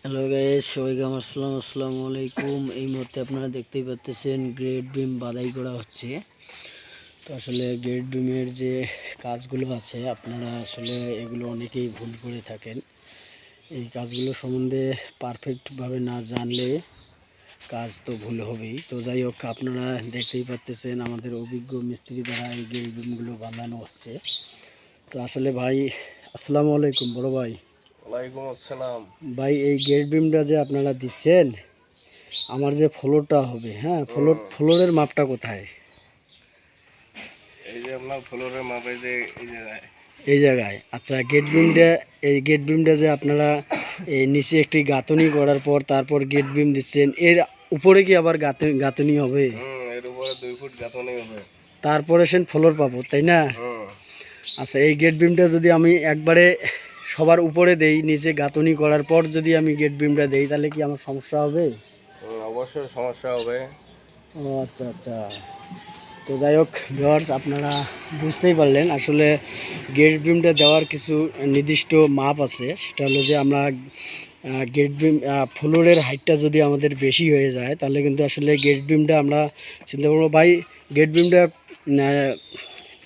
Hello guys, সবাইকে আমার আসসালামু আলাইকুম। এই মুহূর্তে আপনারা দেখতেই পাচ্ছেন গ্রেড বিম বাদাই করা হচ্ছে। তো আসলে গ্রেড বিমের যে কাজগুলো আছে আপনারা আসলে এগুলো অনেকেই ভুল করে থাকেন। এই কাজগুলো সম্বন্ধে পারফেক্টভাবে না জানলে কাজ তো ভুল হবেই। তো যাই হোক, আপনারা দেখতেই পাচ্ছেন আমাদের অভিজ্ঞ মিস্ত্রি দ্বারা এই গ্রেড বিমগুলো বানানো হচ্ছে। তো আসলে ভাই, আসসালামু আলাইকুম বড় ভাই। ওয়ালাইকুম আসসালাম। ভাই, এই গ্রেড বিমটা যে আপনারা দিচ্ছেন, আমার যে ফ্লোরটা হবে, হ্যাঁ, ফ্লোরের মাপটা কোথায়? এই যে আপনার ফ্লোরের মাপ এই যে এই জায়গায়। এই জায়গায়। আচ্ছা, গেট বিমটা যে আপনারা এই নিচে একটি গাঁথনি করার পর তারপর গেট বিম দিচ্ছেন, এর উপরে কি আবার গাঁথনি হবে? এর উপরে 2 ফুট গাঁথনি হবে। তারপরে সেন ফ্লোর পাবো, তাই না? আচ্ছা, এই গেট বিমটা যদি আমি একবারে সবার উপরে দেই, নিচে গাঁথনি করার পর যদি আমি গেট বিমটা দেই, তাহলে কি আমার সমস্যা হবে? অবশ্যই সমস্যা হবে। ও আচ্ছা আচ্ছা। তো যাই হোক ভিউয়ার্স, আপনারা বুঝতেই পারলেন আসলে গেট বিমটা দেওয়ার কিছু নির্দিষ্ট মাপ আছে। সেটা হলো যে আমরা গেট বিম ফ্লোরের হাইটটা যদি আমাদের বেশি হয়ে যায়, তাহলে কিন্তু আসলে গেট বিমটা আমরা চিন্তা করবো ভাই, গেট বিমটা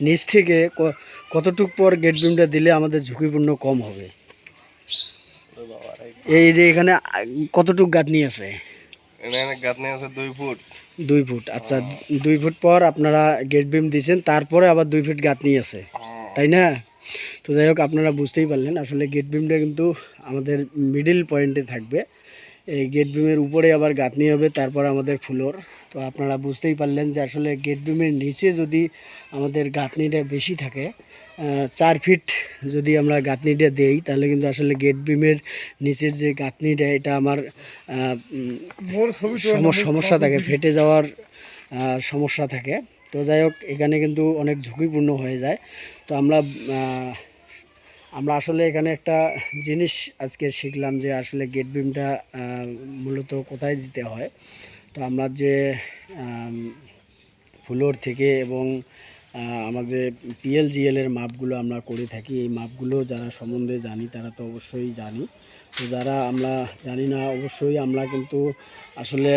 নিচ থেকে কতটুক পর গেট বিমটা দিলে আমাদের ঝুঁকিপূর্ণ কম হবে? এই যে এখানে কতটুক গাঁথনি আছে? এখানে গাঁথনি আছে 2 ফুট। 2 ফুট। আচ্ছা, 2 ফুট পর আপনারা গেট বিম দিয়েছেন, তারপরে আবার 2 ফুট গাঁথনি আছে, তাই না? তো যাই হোক, আপনারা বুঝতেই পারলেন আসলে গেট বিমটা কিন্তু আমাদের মিডিল পয়েন্টে থাকবে। এই গেট বিমের উপরে আবার গাঁথনি হবে, তারপর আমাদের ফ্লোর। তো আপনারা বুঝতেই পারলেন যে আসলে গেট বিমের নিচে যদি আমাদের গাঁথনিটা বেশি থাকে, 4 ফিট যদি আমরা গাঁথনিটা দেই, তাহলে কিন্তু আসলে গেট বিমের নিচের যে গাঁথনিটা, এটা আমার সমস্যা থাকে, ফেটে যাওয়ার সমস্যা থাকে। তো যাই হোক, এখানে কিন্তু অনেক ঝুঁকিপূর্ণ হয়ে যায়। তো আমরা আসলে এখানে একটা জিনিস আজকে শিখলাম যে আসলে গেট বিমটা মূলত কোথায় দিতে হয়। তো আমরা যে ফ্লোর থেকে এবং আমাদের পিএলজিএল এর মাপগুলো আমরা করে থাকি, এই মাপগুলো যারা সম্বন্ধে জানি তারা তো অবশ্যই জানি। তো যারা আমরা জানি না, অবশ্যই আমরা কিন্তু আসলে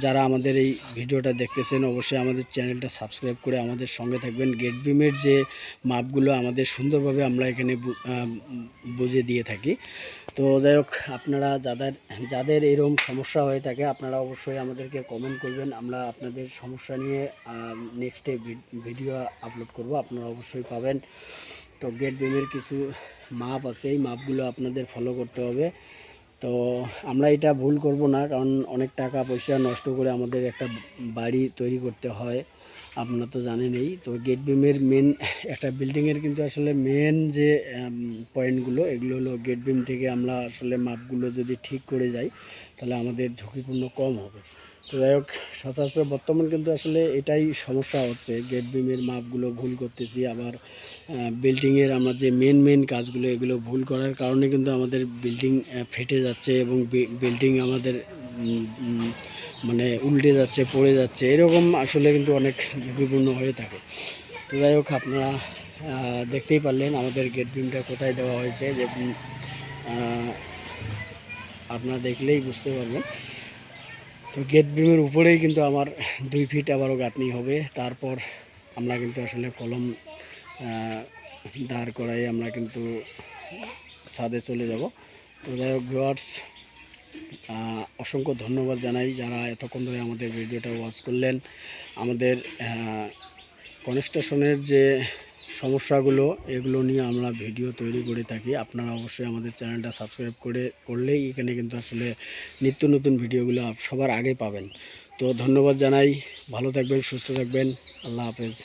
যারা আমাদের এই ভিডিওটা দেখতেছেন, অবশ্যই আমাদের চ্যানেলটা সাবস্ক্রাইব করে আমাদের সঙ্গে থাকবেন। গেট বিমের যে মাপগুলো আমাদের সুন্দরভাবে আমরা এখানে বুঝিয়ে দিয়ে থাকি। তো যাই হোক, আপনারা যাদের এরকম সমস্যা হয়ে থাকে, আপনারা অবশ্যই আমাদেরকে কমেন্ট করবেন। আমরা আপনাদের সমস্যা নিয়ে নেক্সটে ভিডিও আপলোড করব, আপনারা অবশ্যই পাবেন। তো গেট বিমের কিছু মাপ আছে, এই মাপগুলো আপনাদের ফলো করতে হবে। তো আমরা এটা ভুল করব না, কারণ অনেক টাকা পয়সা নষ্ট করে আমাদের একটা বাড়ি তৈরি করতে হয়, আপনারা তো জানেনই। তো গেট বিমের মেন একটা বিল্ডিংয়ের কিন্তু আসলে মেন যে পয়েন্টগুলো, এগুলো হলো গেট বিম থেকে আমরা আসলে মাপগুলো যদি ঠিক করে যাই, তাহলে আমাদের ঝুঁকিপূর্ণ কম হবে। তো যাই হোক, সচরাচর বর্তমান কিন্তু আসলে এটাই সমস্যা হচ্ছে, গেট বিমের মাপগুলো ভুল করতেছি। আবার বিল্ডিংয়ের আমরা যে মেন কাজগুলো, এগুলো ভুল করার কারণে কিন্তু আমাদের বিল্ডিং ফেটে যাচ্ছে এবং বিল্ডিং আমাদের মানে উল্টে যাচ্ছে, পড়ে যাচ্ছে, এরকম আসলে কিন্তু অনেক ঝুঁকিপূর্ণ হয়ে থাকে। তো যাই হোক, আপনারা দেখতেই পারলেন আমাদের গেট বিমটা কোথায় দেওয়া হয়েছে, যে আপনারা দেখলেই বুঝতে পারবেন। তো গেট বিমের উপরেই কিন্তু আমার 2 ফিট আবারও গাঁথনি হবে। তারপর আমরা কিন্তু আসলে কলম দাঁড় করাই আমরা কিন্তু ছাদে চলে যাব। তো যাই হোক ভিউয়ার্স, অসংখ্য ধন্যবাদ জানাই যারা এতক্ষণ ধরে আমাদের ভিডিওটা ওয়াচ করলেন। আমাদের কনস্ট্রাকশনের যে সমস্যাগুলো, এগুলো নিয়ে আমরা ভিডিও তৈরি করে থাকি। আপনারা অবশ্যই আমাদের চ্যানেলটা সাবস্ক্রাইব করলেই এখানে কিন্তু আসলে নিত্য নতুন ভিডিওগুলো সবার আগে পাবেন। তো ধন্যবাদ জানাই, ভালো থাকবেন, সুস্থ থাকবেন, আল্লাহ হাফেজ।